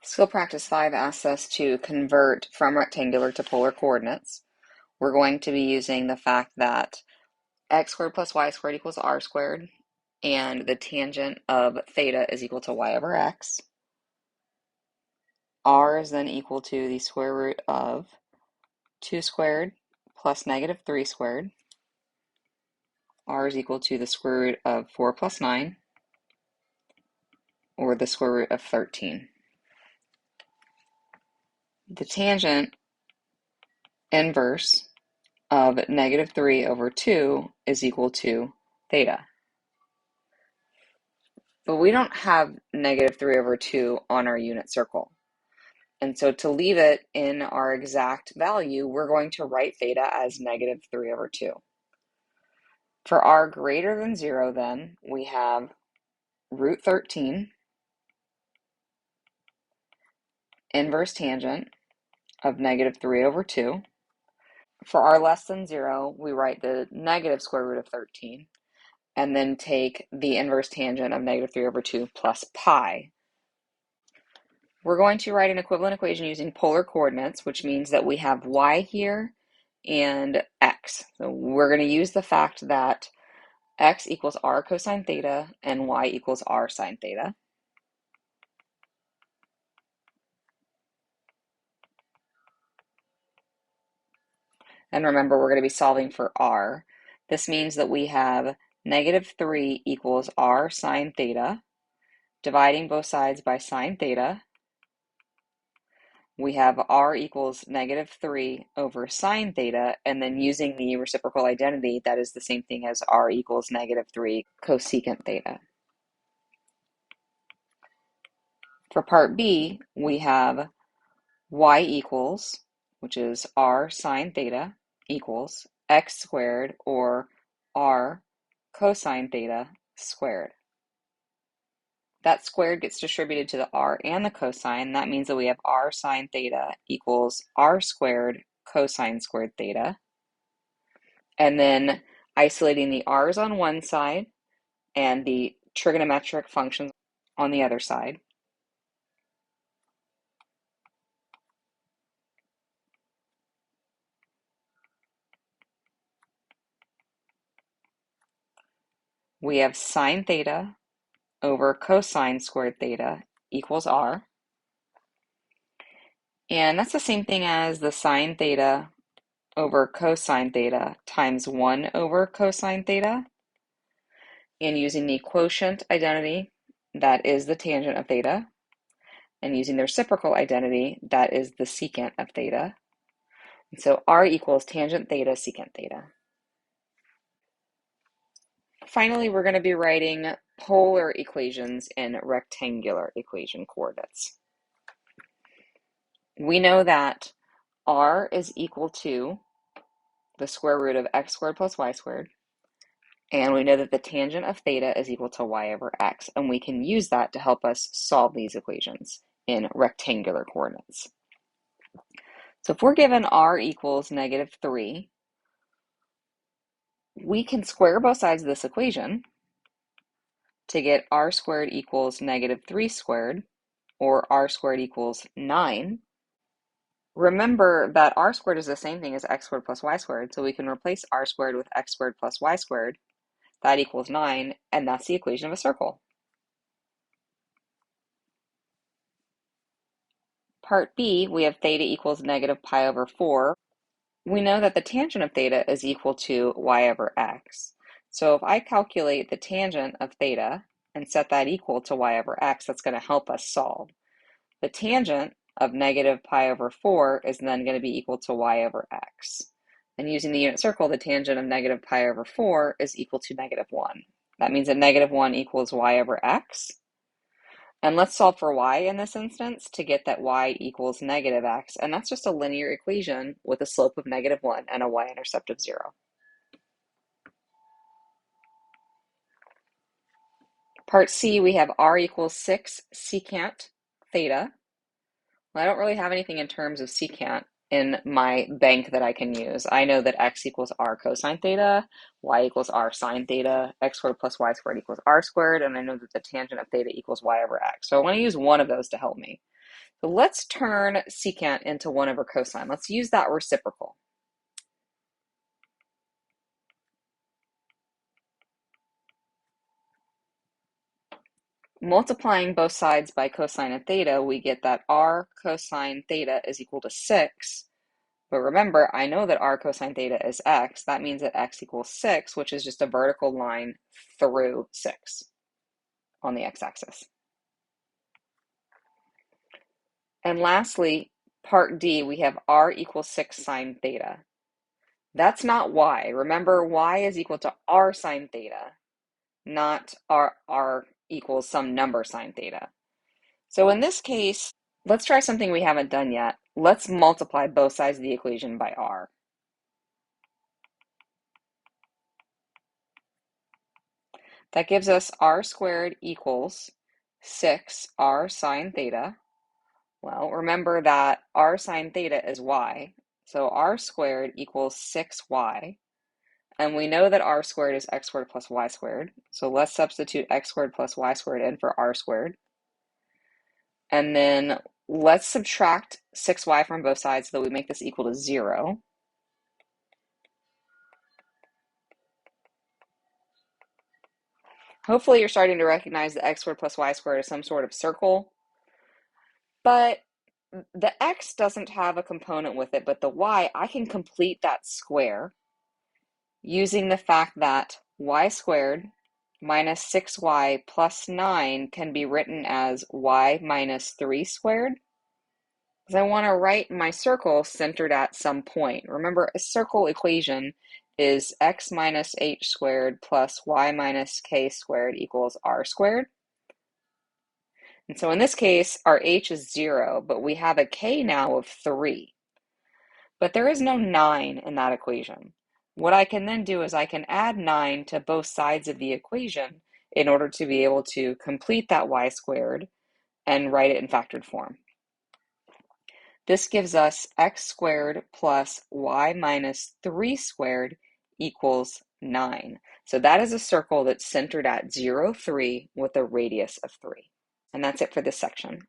Skill Practice 5 asks us to convert from rectangular to polar coordinates. We're going to be using the fact that x squared plus y squared equals r squared, and the tangent of theta is equal to y over x. R is then equal to the square root of 2 squared plus negative 3 squared. R is equal to the square root of 4 plus 9, or the square root of 13. The tangent inverse of negative 3 over 2 is equal to theta. But we don't have negative 3 over 2 on our unit circle. And so to leave it in our exact value, we're going to write theta as negative 3 over 2. For r greater than 0, then, we have root 13 inverse tangent of negative 3 over 2. For r less than 0, we write the negative square root of 13, and then take the inverse tangent of negative 3 over 2 plus pi. We're going to write an equivalent equation using polar coordinates, which means that we have y here and x. So we're going to use the fact that x equals r cosine theta and y equals r sine theta. And remember, we're going to be solving for r. This means that we have negative 3 equals r sine theta. Dividing both sides by sine theta, we have r equals negative 3 over sine theta, and then using the reciprocal identity, that is the same thing as r equals negative 3 cosecant theta. For part B, we have y equals, which is r sine theta, equals x squared, or r cosine theta squared. That squared gets distributed to the r and the cosine. That means that we have r sine theta equals r squared cosine squared theta. And then isolating the r's on one side and the trigonometric functions on the other side, we have sine theta over cosine squared theta equals r. And that's the same thing as the sine theta over cosine theta times 1 over cosine theta. And using the quotient identity, that is the tangent of theta, and using the reciprocal identity, that is the secant of theta. And so r equals tangent theta secant theta. Finally, we're going to be writing polar equations in rectangular equation coordinates. We know that r is equal to the square root of x squared plus y squared, and we know that the tangent of theta is equal to y over x, and we can use that to help us solve these equations in rectangular coordinates. So if we're given r equals negative 3, we can square both sides of this equation to get r squared equals negative 3 squared, or r squared equals 9. Remember that r squared is the same thing as x squared plus y squared, so we can replace r squared with x squared plus y squared. That equals 9, and that's the equation of a circle. Part B, we have theta equals negative pi over 4. We know that the tangent of theta is equal to y over x. So if I calculate the tangent of theta and set that equal to y over x, that's going to help us solve. The tangent of negative pi over 4 is then going to be equal to y over x. And using the unit circle, the tangent of negative pi over 4 is equal to negative 1. That means that negative 1 equals y over x. And let's solve for y in this instance to get that y equals negative x. And that's just a linear equation with a slope of negative 1 and a y-intercept of 0. Part C, we have r equals 6 secant theta. Well, I don't really have anything in terms of secant in my bank that I can use. I know that x equals r cosine theta, y equals r sine theta, x squared plus y squared equals r squared, and I know that the tangent of theta equals y over x. So I want to use one of those to help me. So let's turn secant into 1 over cosine. Let's use that reciprocal. Multiplying both sides by cosine of theta, we get that r cosine theta is equal to 6. But remember, I know that r cosine theta is x. That means that x equals 6, which is just a vertical line through 6 on the x-axis. And lastly, part D, we have r equals 6 sine theta. That's not y. Remember, y is equal to r sine theta, not r equals some number sine theta. So in this case, let's try something we haven't done yet. Let's multiply both sides of the equation by r. That gives us r squared equals 6r sine theta. Well, remember that r sine theta is y, so r squared equals 6y. And we know that r squared is x squared plus y squared. So let's substitute x squared plus y squared in for r squared. And then let's subtract 6y from both sides so that we make this equal to 0. Hopefully you're starting to recognize that x squared plus y squared is some sort of circle. But the x doesn't have a component with it, but the y, I can complete that square using the fact that y squared minus 6y plus 9 can be written as y minus 3 squared. Because I want to write my circle centered at some point. Remember, a circle equation is x minus h squared plus y minus k squared equals r squared. And so in this case, our h is 0, but we have a k now of 3. But there is no 9 in that equation. What I can then do is I can add 9 to both sides of the equation in order to be able to complete that y squared and write it in factored form. This gives us x squared plus y minus 3 squared equals 9. So that is a circle that's centered at 0, 3 with a radius of 3. And that's it for this section.